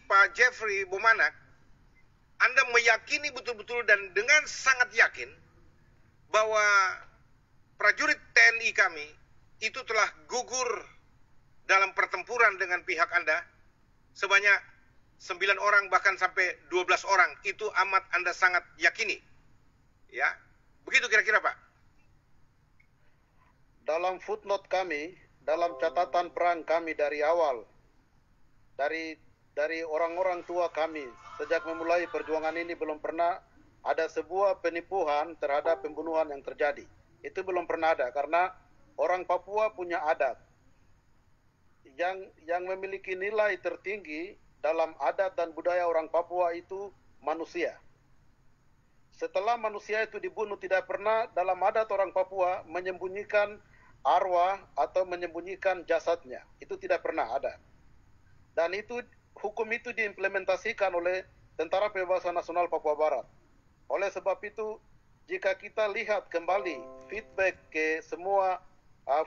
Pak Jeffrey Bomanak, Anda meyakini betul-betul dan dengan sangat yakin bahwa prajurit TNI kami itu telah gugur dalam pertempuran dengan pihak Anda sebanyak 9 orang bahkan sampai 12 orang. Itu amat Anda sangat yakini. Ya, begitu kira-kira, Pak. Dalam footnote kami, dalam catatan perang kami dari awal, dari orang-orang tua kami, sejak memulai perjuangan ini belum pernah ada sebuah penipuan terhadap pembunuhan yang terjadi. Itu belum pernah ada, karena orang Papua punya adat. Yang memiliki nilai tertinggi dalam adat dan budaya orang Papua itu manusia. Setelah manusia itu dibunuh, tidak pernah dalam adat orang Papua menyembunyikan arwah atau menyembunyikan jasadnya. Itu tidak pernah ada. Dan hukum itu diimplementasikan oleh Tentara Pembebasan Nasional Papua Barat. Oleh sebab itu, jika kita lihat kembali feedback ke semua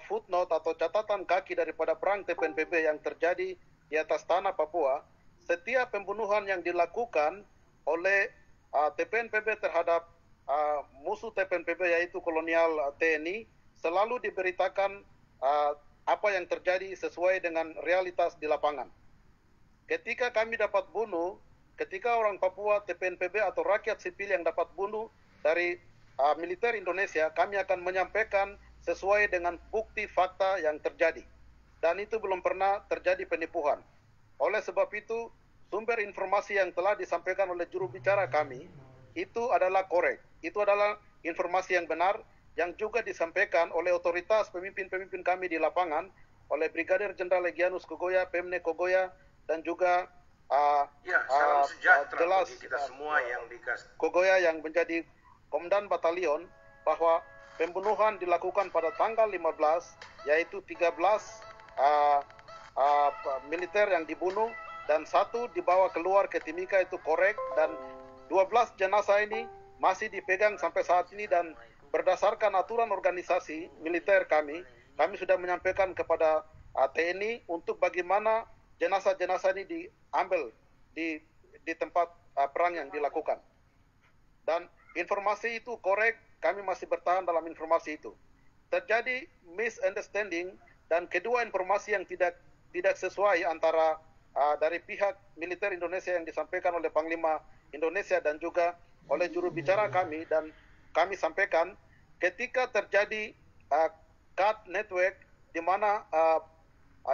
footnote atau catatan kaki daripada perang TPNPB yang terjadi di atas tanah Papua, setiap pembunuhan yang dilakukan oleh TPNPB terhadap musuh TPNPB yaitu kolonial TNI selalu diberitakan apa yang terjadi sesuai dengan realitas di lapangan. Ketika kami dapat bunuh, ketika orang Papua, TPNPB atau rakyat sipil yang dapat bunuh dari militer Indonesia, kami akan menyampaikan sesuai dengan bukti fakta yang terjadi. Dan itu belum pernah terjadi penipuan. Oleh sebab itu, sumber informasi yang telah disampaikan oleh juru bicara kami, itu adalah korek. Itu adalah informasi yang benar, yang juga disampaikan oleh otoritas pemimpin-pemimpin kami di lapangan, oleh Brigadir Jenderal Egyanus Kogoya, Pemne Kogoya, dan juga salam sejahtera jelas bagi kita semua yang dikasih Kogoya yang menjadi komandan batalion, bahwa pembunuhan dilakukan pada tanggal 15, yaitu 13 militer yang dibunuh, dan 1 dibawa keluar ke Timika, itu korek, dan 12 jenazah ini masih dipegang sampai saat ini. Dan berdasarkan aturan organisasi militer kami sudah menyampaikan kepada TNI untuk bagaimana jenazah-jenazah ini diambil di tempat perang yang dilakukan. Dan informasi itu korek, kami masih bertahan dalam informasi itu. Terjadi misunderstanding, dan kedua informasi yang tidak sesuai antara dari pihak militer Indonesia yang disampaikan oleh Panglima Indonesia dan juga oleh juru bicara kami, dan kami sampaikan ketika terjadi cut network di mana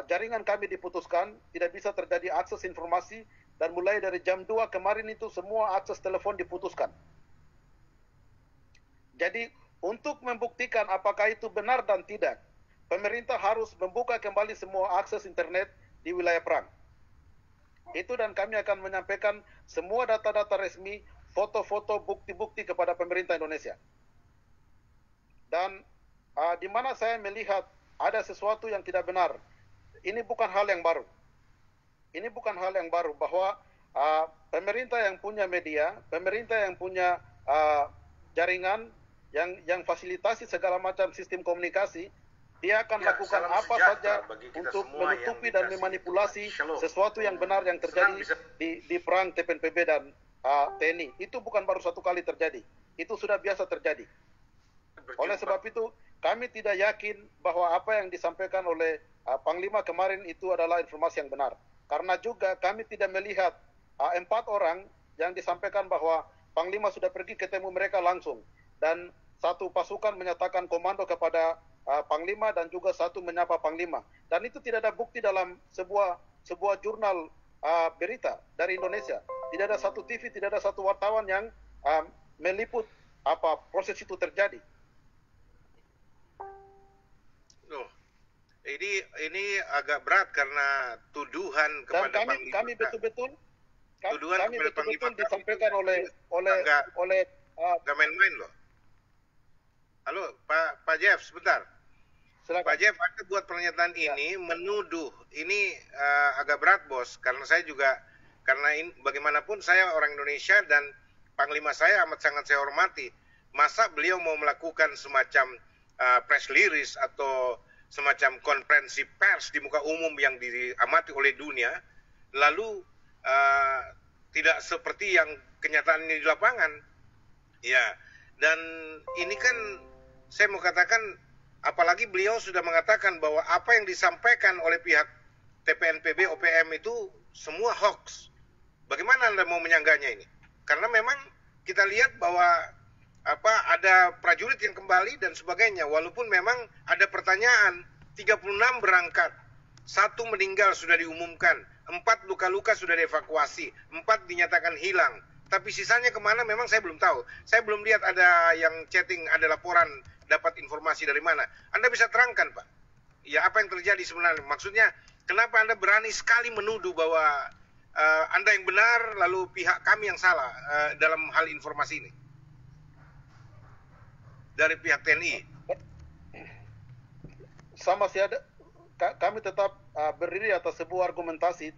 jaringan kami diputuskan, tidak bisa terjadi akses informasi, dan mulai dari jam 2 kemarin itu semua akses telepon diputuskan. Jadi untuk membuktikan apakah itu benar dan tidak, pemerintah harus membuka kembali semua akses internet di wilayah perang. Itu, dan kami akan menyampaikan semua data-data resmi, foto-foto, bukti-bukti kepada pemerintah Indonesia. Dan di mana saya melihat ada sesuatu yang tidak benar, ini bukan hal yang baru. Ini bukan hal yang baru, bahwa pemerintah yang punya media, pemerintah yang punya jaringan, yang fasilitasi segala macam sistem komunikasi, dia akan lakukan apa saja untuk menutupi dan memanipulasi sesuatu yang benar yang terjadi di perang TPNPB dan TNI. Itu bukan baru satu kali terjadi, itu sudah biasa terjadi. Oleh sebab itu, kami tidak yakin bahwa apa yang disampaikan oleh Panglima kemarin itu adalah informasi yang benar. Karena juga kami tidak melihat 4 orang yang disampaikan bahwa Panglima sudah pergi ketemu mereka langsung, dan 1 pasukan menyatakan komando kepada Panglima, dan juga 1 menyapa Panglima. Dan itu tidak ada bukti dalam sebuah jurnal berita dari Indonesia. Tidak ada 1 TV, tidak ada 1 wartawan yang meliput proses itu terjadi. Loh, ini agak berat karena tuduhan kepada dan Panglima. kami betul-betul Panglima disampaikan oleh nggak main-main loh. Halo, Pak Jeff, sebentar. Silakan. Pak Jeff, Anda buat pernyataan ini menuduh, ini agak berat, Bos, karena saya juga, bagaimanapun saya orang Indonesia dan Panglima saya amat sangat saya hormati. Masa beliau mau melakukan semacam press release atau semacam konferensi pers di muka umum yang diamati oleh dunia, lalu uh, tidak seperti yang kenyataan ini di lapangan. Ya, dan ini kan saya mau katakan, apalagi beliau sudah mengatakan bahwa apa yang disampaikan oleh pihak TPNPB, OPM itu semua hoax. Bagaimana Anda mau menyangganya ini? Karena memang kita lihat bahwa ada prajurit yang kembali dan sebagainya, walaupun memang ada pertanyaan. 36 berangkat, 1 meninggal sudah diumumkan, 4 luka-luka sudah dievakuasi, 4 dinyatakan hilang, tapi sisanya kemana memang saya belum tahu. Saya belum lihat ada yang chatting, ada laporan, dapat informasi dari mana. Anda bisa terangkan, Pak, ya apa yang terjadi sebenarnya? Maksudnya kenapa Anda berani sekali menuduh bahwa Anda yang benar lalu pihak kami yang salah dalam hal informasi ini dari pihak TNI? Sama sih ada, kami tetap berdiri atas sebuah argumentasi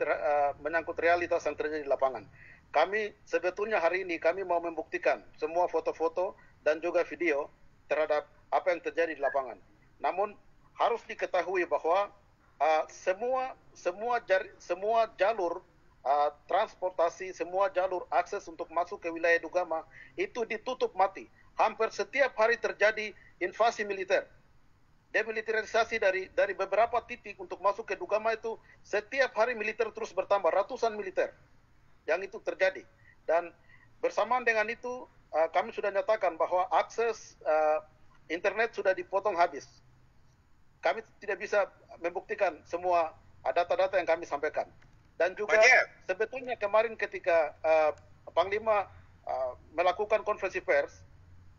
menyangkut realitas yang terjadi di lapangan. Kami sebetulnya hari ini kami mau membuktikan semua foto-foto dan juga video terhadap apa yang terjadi di lapangan. Namun harus diketahui bahwa semua jalur transportasi, semua jalur akses untuk masuk ke wilayah Dugama itu ditutup mati. Hampir setiap hari terjadi invasi militer. Demilitarisasi dari beberapa titik untuk masuk ke Dugama itu setiap hari militer terus bertambah, ratusan militer yang itu terjadi. Dan bersamaan dengan itu kami sudah nyatakan bahwa akses internet sudah dipotong habis. Kami tidak bisa membuktikan semua data-data yang kami sampaikan. Dan juga sebetulnya kemarin ketika Panglima melakukan konferensi pers,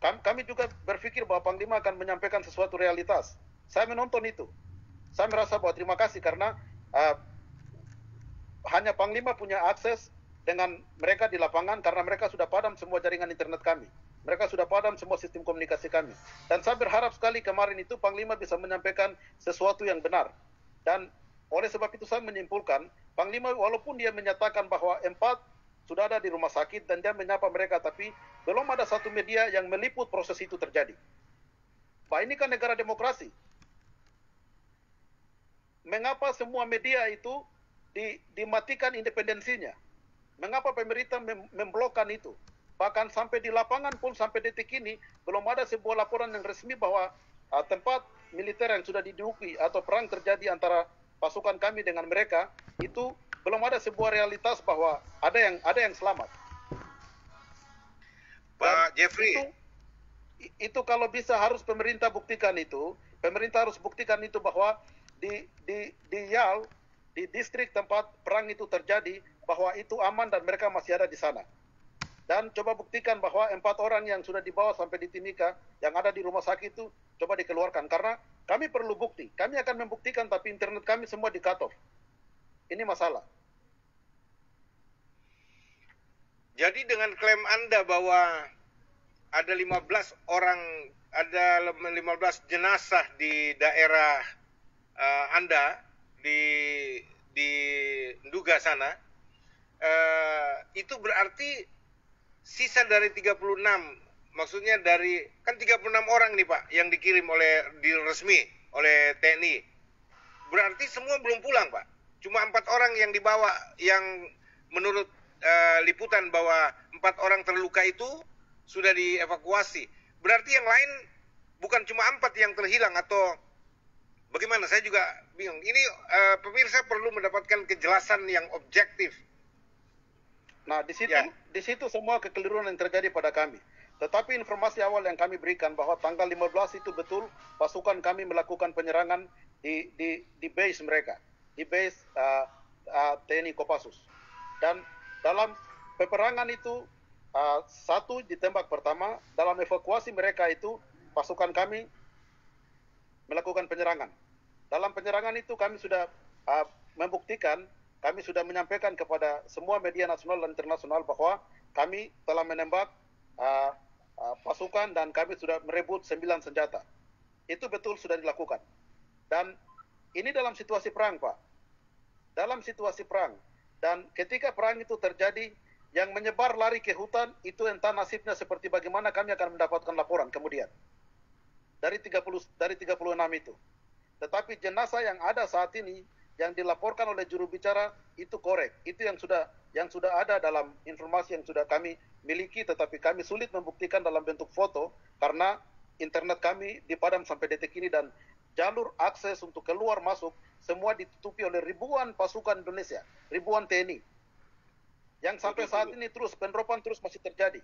kami juga berpikir bahwa Panglima akan menyampaikan sesuatu realitas. Saya menonton itu. Saya merasa bahwa terima kasih karena hanya Panglima punya akses dengan mereka di lapangan karena mereka sudah padam semua jaringan internet kami. Mereka sudah padam semua sistem komunikasi kami. Dan saya berharap sekali kemarin itu Panglima bisa menyampaikan sesuatu yang benar. Dan oleh sebab itu saya menyimpulkan, Panglima walaupun dia menyatakan bahwa 4 sudah ada di rumah sakit dan dia menyapa mereka, tapi belum ada satu media yang meliput proses itu terjadi. Pak, ini kan negara demokrasi. Mengapa semua media itu dimatikan independensinya? Mengapa pemerintah memblokkan itu? Bahkan sampai di lapangan pun sampai detik ini belum ada sebuah laporan yang resmi bahwa tempat militer yang sudah diduduki atau perang terjadi antara pasukan kami dengan mereka itu belum ada sebuah realitas bahwa ada yang selamat. Pak Jeffrey, itu kalau bisa harus pemerintah buktikan itu. Pemerintah harus buktikan itu bahwa di Yal, di distrik tempat perang itu terjadi, bahwa itu aman dan mereka masih ada di sana. Dan coba buktikan bahwa 4 orang yang sudah dibawa sampai di Timika, yang ada di rumah sakit itu, coba dikeluarkan. Karena kami perlu bukti. Kami akan membuktikan, tapi internet kami semua di cut off. Ini masalah. Jadi dengan klaim Anda bahwa ada 15 jenazah di daerah Anda di Nduga sana, itu berarti sisa dari 36, maksudnya dari kan 36 orang nih Pak yang dikirim resmi oleh TNI. Berarti semua belum pulang Pak. Cuma 4 orang yang dibawa, yang menurut liputan bahwa 4 orang terluka itu sudah dievakuasi. Berarti yang lain bukan cuma 4 yang terhilang atau bagaimana? Saya juga bingung. Ini pemirsa perlu mendapatkan kejelasan yang objektif. Nah, di situ semua kekeliruan yang terjadi pada kami. Tetapi informasi awal yang kami berikan bahwa tanggal 15 itu betul pasukan kami melakukan penyerangan di base mereka, di base TNI Kopassus. Dan dalam peperangan itu 1 ditembak pertama, dalam evakuasi mereka itu pasukan kami melakukan penyerangan. Dalam penyerangan itu kami sudah membuktikan, kami sudah menyampaikan kepada semua media nasional dan internasional bahwa kami telah menembak pasukan dan kami sudah merebut 9 senjata. Itu betul sudah dilakukan. Dan ini dalam situasi perang, Pak. Dalam situasi perang. Dan ketika perang itu terjadi, yang menyebar lari ke hutan, itu entah nasibnya seperti bagaimana, kami akan mendapatkan laporan kemudian. Dari 36 itu. Tetapi jenazah yang ada saat ini, yang dilaporkan oleh juru bicara, itu korek. Itu yang sudah yang sudah ada dalam informasi yang sudah kami miliki, tetapi kami sulit membuktikan dalam bentuk foto karena internet kami dipadam sampai detik ini, dan jalur akses untuk keluar masuk semua ditutupi oleh ribuan pasukan Indonesia, ribuan TNI. Yang sampai saat ini terus penerapan terus masih terjadi.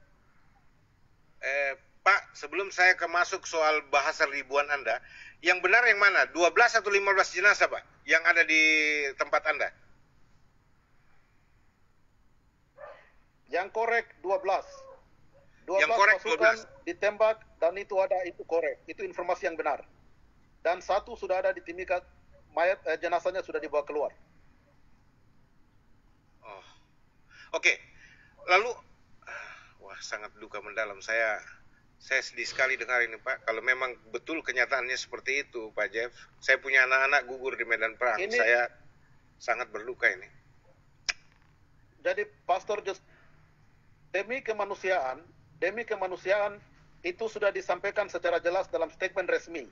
Pak, sebelum saya masuk soal bahasa ribuan Anda, yang benar yang mana? 12 atau 15 jenazah, Pak, yang ada di tempat Anda? Yang korek 12. 12 Yang korek pasukan 12. ditembak dan itu ada, itu korek. Itu informasi yang benar. Dan satu sudah ada di Timika, mayat jenazahnya sudah dibawa keluar. Oh. Oke. Lalu wah, sangat duka mendalam. Saya sedih sekali dengar ini, Pak. Kalau memang betul kenyataannya seperti itu, Pak Jeff. Saya punya anak-anak gugur di medan perang. Saya sangat berduka ini. Jadi Pastor Jos, demi kemanusiaan itu sudah disampaikan secara jelas dalam statement resmi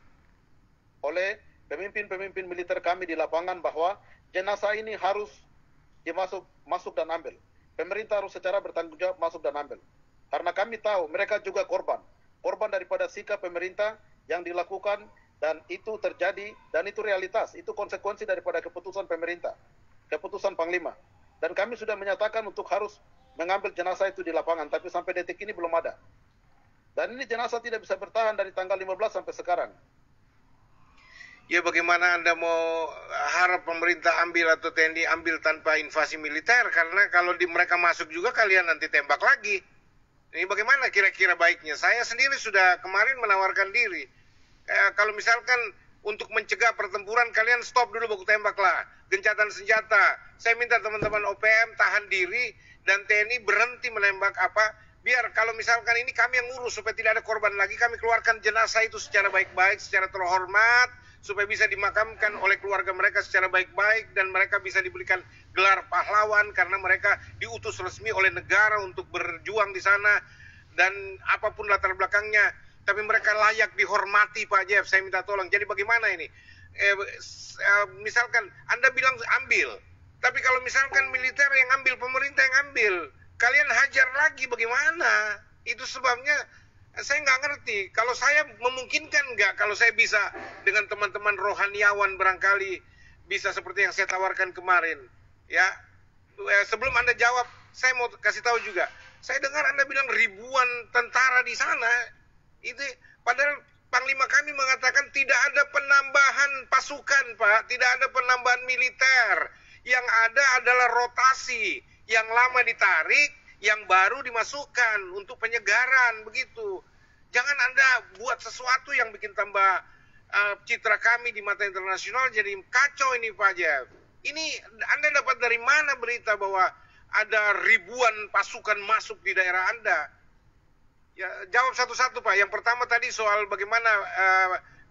oleh pemimpin-pemimpin militer kami di lapangan bahwa jenazah ini harus masuk dan ambil. Pemerintah harus secara bertanggung jawab masuk dan ambil. Karena kami tahu mereka juga korban daripada sikap pemerintah yang dilakukan, dan itu terjadi dan itu realitas, itu konsekuensi daripada keputusan pemerintah, keputusan Panglima. Dan kami sudah menyatakan untuk harus mengambil jenazah itu di lapangan, tapi sampai detik ini belum ada. Dan ini jenazah tidak bisa bertahan dari tanggal 15 sampai sekarang. Ya, bagaimana Anda mau harap pemerintah ambil atau TNI ambil tanpa invasi militer? Karena kalau mereka masuk juga kalian nanti tembak lagi. Ini bagaimana kira-kira baiknya? Saya sendiri sudah kemarin menawarkan diri. Kalau misalkan untuk mencegah pertempuran, kalian stop dulu baku tembak lah. Gencatan senjata. Saya minta teman-teman OPM tahan diri dan TNI berhenti menembak biar kalau misalkan ini kami yang ngurus supaya tidak ada korban lagi, kami keluarkan jenazah itu secara baik-baik, secara terhormat, supaya bisa dimakamkan oleh keluarga mereka secara baik-baik, dan mereka bisa diberikan gelar pahlawan karena mereka diutus resmi oleh negara untuk berjuang di sana, dan apapun latar belakangnya, tapi mereka layak dihormati, Pak Jeff. Saya minta tolong. Jadi bagaimana ini? Misalkan Anda bilang ambil, tapi kalau misalkan militer yang ambil, pemerintah yang ambil, kalian hajar lagi bagaimana? Itu sebabnya saya nggak ngerti. Kalau saya memungkinkan nggak, kalau saya bisa dengan teman-teman rohaniawan barangkali bisa seperti yang saya tawarkan kemarin. Ya, sebelum Anda jawab, saya mau kasih tahu juga. Saya dengar Anda bilang ribuan tentara di sana. Itu padahal Panglima kami mengatakan tidak ada penambahan pasukan, Pak. Tidak ada penambahan militer. Yang ada adalah rotasi. Yang lama ditarik, yang baru dimasukkan untuk penyegaran, begitu. Jangan Anda buat sesuatu yang bikin tambah citra kami di mata internasional jadi kacau ini, Pak Jeff. Ini Anda dapat dari mana berita bahwa ada ribuan pasukan masuk di daerah Anda? Ya, jawab satu-satu, Pak. Yang pertama tadi soal bagaimana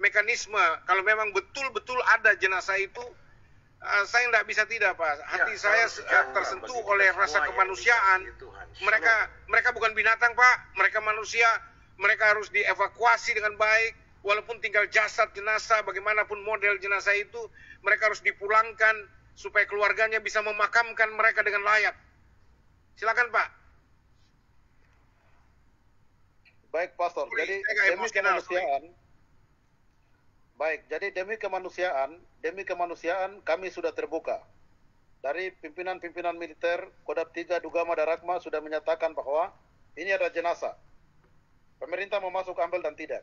mekanisme, kalau memang betul-betul ada jenazah itu, saya tidak bisa tidak, Pak. Hati saya tersentuh oleh rasa kemanusiaan. Mereka bukan binatang, Pak. Mereka manusia. Mereka harus dievakuasi dengan baik. Walaupun tinggal jasad jenazah, bagaimanapun model jenazah itu, mereka harus dipulangkan supaya keluarganya bisa memakamkan mereka dengan layak. Silakan, Pak. Baik, Pastor. Jadi demi kemanusiaan. Baik, jadi demi kemanusiaan kami sudah terbuka. Dari pimpinan-pimpinan militer, Kodam 3 Dugama Darakma sudah menyatakan bahwa ini ada jenazah. Pemerintah mau masuk ambil dan tidak.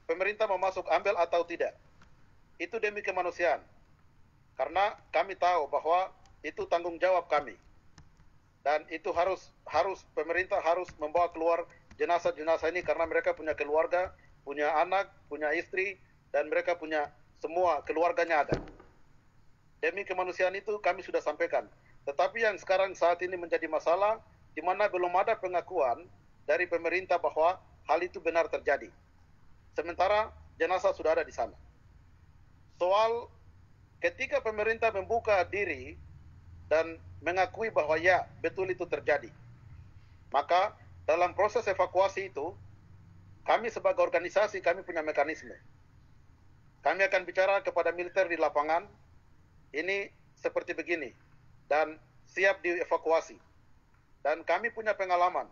Pemerintah mau masuk ambil atau tidak. Itu demi kemanusiaan. Karena kami tahu bahwa itu tanggung jawab kami. Dan itu harus pemerintah harus membawa keluar jenazah-jenazah ini karena mereka punya keluarga, punya anak, punya istri, dan mereka punya semua keluarganya ada. Demi kemanusiaan itu kami sudah sampaikan. Tetapi yang sekarang saat ini menjadi masalah, di mana belum ada pengakuan dari pemerintah bahwa hal itu benar terjadi. Sementara jenazah sudah ada di sana. Soal ketika pemerintah membuka diri dan mengakui bahwa ya, betul itu terjadi, maka dalam proses evakuasi itu, kami sebagai organisasi, kami punya mekanisme. Kami akan bicara kepada militer di lapangan, ini seperti begini. Dan siap dievakuasi. Dan kami punya pengalaman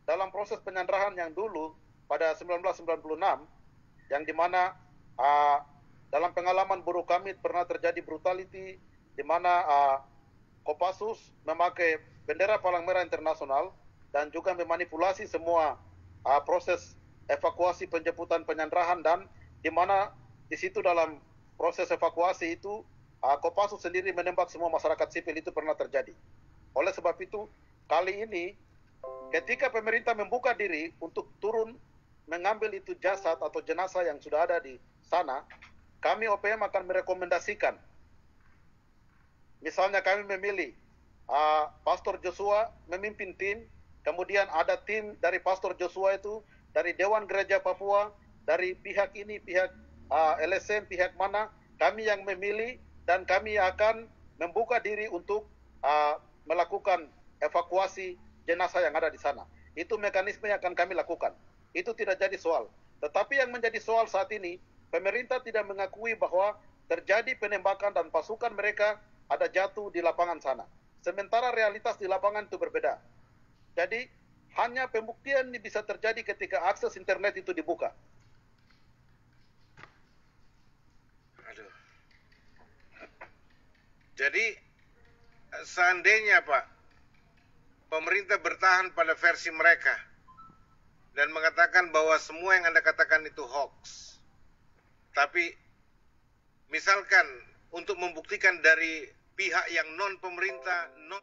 dalam proses penyanderaan yang dulu pada 1996, yang dimana dalam pengalaman buruk kami pernah terjadi brutality, di mana Kopassus memakai bendera Palang Merah Internasional dan juga memanipulasi semua proses evakuasi, penjemputan, penyanderaan, dan di mana di situ dalam proses evakuasi itu Kopassus sendiri menembak semua masyarakat sipil. Itu pernah terjadi. Oleh sebab itu, kali ini ketika pemerintah membuka diri untuk turun mengambil itu jasad atau jenazah yang sudah ada di sana, kami OPM akan merekomendasikan, misalnya kami memilih Pastor Joshua memimpin tim, kemudian ada tim dari Pastor Joshua itu dari Dewan Gereja Papua, dari pihak ini, pihak LSM, pihak mana, kami yang memilih, dan kami akan membuka diri untuk melakukan evakuasi jenazah yang ada di sana. Itu mekanisme yang akan kami lakukan. Itu tidak jadi soal. Tetapi yang menjadi soal saat ini, pemerintah tidak mengakui bahwa terjadi penembakan dan pasukan mereka ada jatuh di lapangan sana. Sementara realitas di lapangan itu berbeda. Jadi hanya pembuktian ini bisa terjadi ketika akses internet itu dibuka. Aduh. Jadi seandainya Pak, pemerintah bertahan pada versi mereka dan mengatakan bahwa semua yang Anda katakan itu hoax. Tapi misalkan untuk membuktikan dari pihak yang non pemerintah, non